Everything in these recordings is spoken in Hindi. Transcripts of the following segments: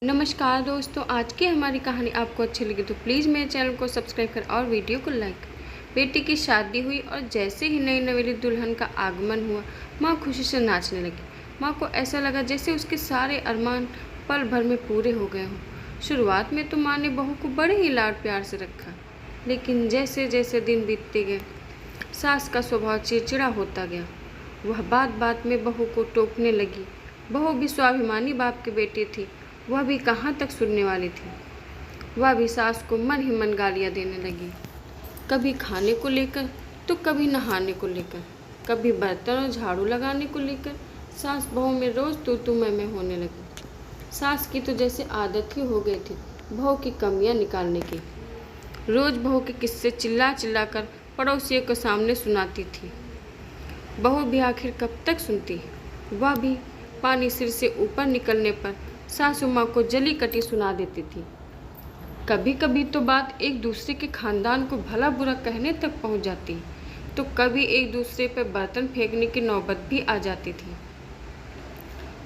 नमस्कार दोस्तों, आज की हमारी कहानी आपको अच्छी लगी तो प्लीज़ मेरे चैनल को सब्सक्राइब करें और वीडियो को लाइक करें। बेटी की शादी हुई और जैसे ही नई नवेली दुल्हन का आगमन हुआ, माँ खुशी से नाचने लगी। माँ को ऐसा लगा जैसे उसके सारे अरमान पल भर में पूरे हो गए हों। शुरुआत में तो माँ ने बहू को बड़े ही लाड प्यार से रखा, लेकिन जैसे जैसे दिन बीतते गए सास का स्वभाव चिड़चिड़ा होता गया। वह बात बात में बहू को टोकने लगी। बहू भी स्वाभिमानी बाप की बेटी थी, वह भी कहाँ तक सुनने वाली थी। वह भी सास को मन ही मन गालियाँ देने लगी, कभी खाने को लेकर तो कभी नहाने को लेकर, कभी बर्तन और झाड़ू लगाने को लेकर। सास बहू में रोज़ तू मैं होने लगी। सास की तो जैसे आदत ही हो गई थी बहू की कमियां निकालने की। रोज़ बहू के किस्से चिल्ला चिल्ला कर पड़ोसियों के सामने सुनाती थी। बहू भी आखिर कब तक सुनती। वह भी पानी सिर से ऊपर निकलने पर सासू माँ को जली कटी सुना देती थी। कभी कभी तो बात एक दूसरे के खानदान को भला बुरा कहने तक पहुँच जाती, तो कभी एक दूसरे पर बर्तन फेंकने की नौबत भी आ जाती थी।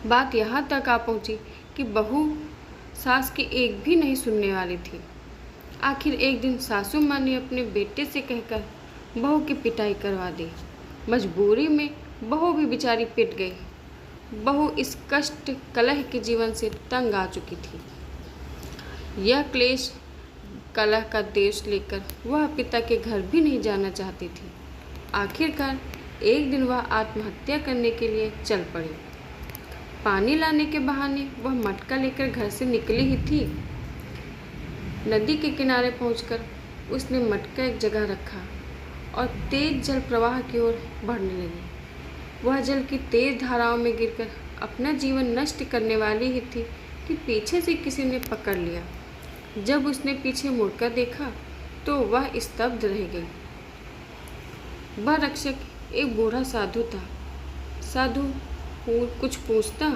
बात यहाँ तक आ पहुँची कि बहू सास की एक भी नहीं सुनने वाली थी। आखिर एक दिन सासू माँ ने अपने बेटे से कहकर बहू की पिटाई करवा दी। मजबूरी में बहू भी बेचारी पिट गई। बहू इस कष्ट कलह के जीवन से तंग आ चुकी थी। यह क्लेश कलह का देश लेकर वह पिता के घर भी नहीं जाना चाहती थी। आखिरकार एक दिन वह आत्महत्या करने के लिए चल पड़ी। पानी लाने के बहाने वह मटका लेकर घर से निकली ही थी। नदी के किनारे पहुंचकर उसने मटका एक जगह रखा और तेज जल प्रवाह की ओर बढ़ने लगी। वह जल की तेज धाराओं में गिरकर अपना जीवन नष्ट करने वाली ही थी कि पीछे से किसी ने पकड़ लिया। जब उसने पीछे मुड़कर देखा तो वह स्तब्ध रह गई। वह रक्षक एक बूढ़ा साधु था। साधु कुछ पूछता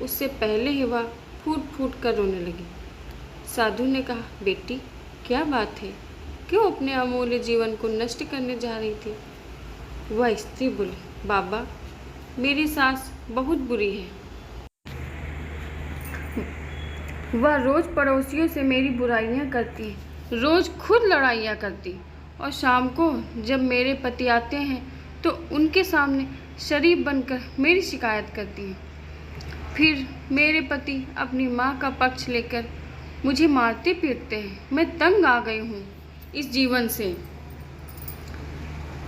उससे पहले ही वह फूट फूट कर रोने लगी। साधु ने कहा, बेटी क्या बात है, क्यों अपने अमूल्य जीवन को नष्ट करने जा रही थी? वह स्त्री बोली, बाबा मेरी सास बहुत बुरी है। वह रोज़ पड़ोसियों से मेरी बुराइयां करती है, रोज़ खुद लड़ाइयाँ करती, और शाम को जब मेरे पति आते हैं तो उनके सामने शरीफ बनकर मेरी शिकायत करती है। फिर मेरे पति अपनी माँ का पक्ष लेकर मुझे मारते पीटते हैं। मैं तंग आ गई हूँ इस जीवन से,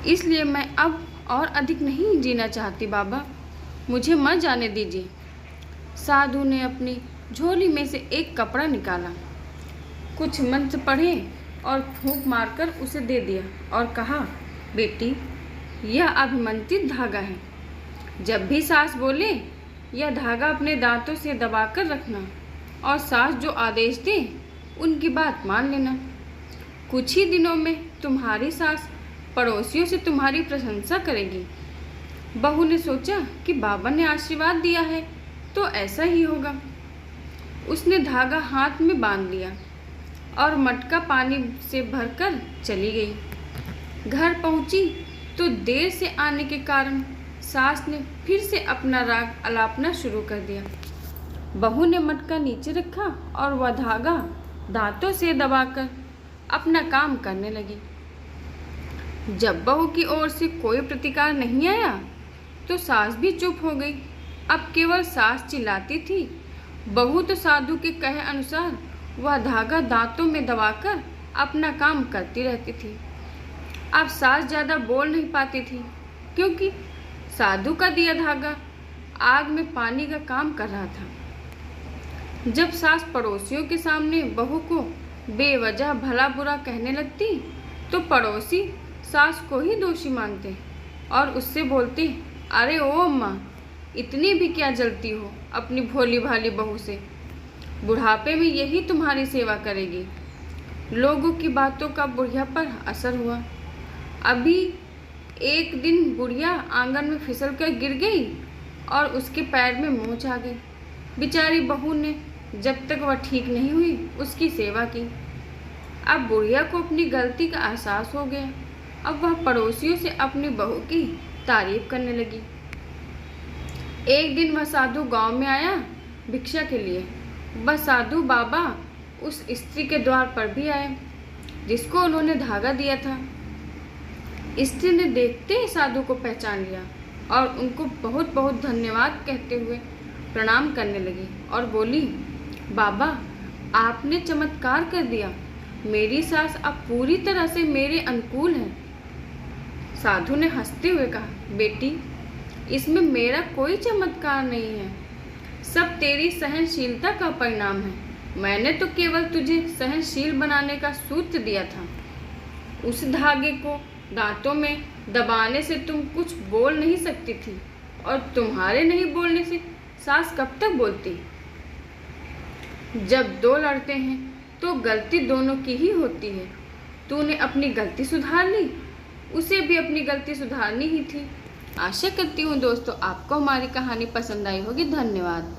इसलिए मैं अब और अधिक नहीं जीना चाहती। बाबा मुझे मत जाने दीजिए। साधु ने अपनी झोली में से एक कपड़ा निकाला, कुछ मंत्र पढ़े और फूंक मारकर उसे दे दिया और कहा, बेटी यह अभिमंत्रित धागा है। जब भी सास बोले यह धागा अपने दांतों से दबाकर रखना और सास जो आदेश दे उनकी बात मान लेना। कुछ ही दिनों में तुम्हारी सास पड़ोसियों से तुम्हारी प्रशंसा करेगी। बहू ने सोचा कि बाबा ने आशीर्वाद दिया है तो ऐसा ही होगा। उसने धागा हाथ में बांध लिया और मटका पानी से भरकर चली गई। घर पहुंची तो देर से आने के कारण सास ने फिर से अपना राग अलापना शुरू कर दिया। बहू ने मटका नीचे रखा और वह धागा दांतों से दबाकर अपना काम करने लगी। जब बहू की ओर से कोई प्रतिकार नहीं आया तो सास भी चुप हो गई। अब केवल सास चिल्लाती थी। बहू तो साधु के कहे अनुसार वह धागा दांतों में दबाकर अपना काम करती रहती थी। अब सास ज़्यादा बोल नहीं पाती थी क्योंकि साधु का दिया धागा आग में पानी का काम कर रहा था। जब सास पड़ोसियों के सामने बहू को बेवजह भला बुरा कहने लगती तो पड़ोसी सास को ही दोषी मानते और उससे बोलते, अरे ओ माँ इतनी भी क्या जलती हो अपनी भोली भाली बहू से, बुढ़ापे में यही तुम्हारी सेवा करेगी। लोगों की बातों का बुढ़िया पर असर हुआ। अभी एक दिन बुढ़िया आंगन में फिसल कर गिर गई और उसके पैर में मोच आ गई। बेचारी बहू ने जब तक वह ठीक नहीं हुई उसकी सेवा की। अब बुढ़िया को अपनी गलती का एहसास हो गया। अब वह पड़ोसियों से अपनी बहू की तारीफ करने लगी। एक दिन वह साधु गांव में आया भिक्षा के लिए वह साधु बाबा उस स्त्री के द्वार पर भी आए जिसको उन्होंने धागा दिया था। स्त्री ने देखते ही साधु को पहचान लिया और उनको बहुत बहुत धन्यवाद कहते हुए प्रणाम करने लगी और बोली, बाबा आपने चमत्कार कर दिया, मेरी सास अब पूरी तरह से मेरे अनुकूल है। साधु ने हंसते हुए कहा, बेटी इसमें मेरा कोई चमत्कार नहीं है, सब तेरी सहनशीलता का परिणाम है। मैंने तो केवल तुझे सहनशील बनाने का सूत्र दिया था। उस धागे को दांतों में दबाने से तुम कुछ बोल नहीं सकती थी और तुम्हारे नहीं बोलने से सास कब तक बोलती। जब दो लड़ते हैं तो गलती दोनों की ही होती है। तूने अपनी गलती सुधार ली, उसे भी अपनी गलती सुधारनी ही थी। आशा करती हूँ दोस्तों आपको हमारी कहानी पसंद आई होगी। धन्यवाद।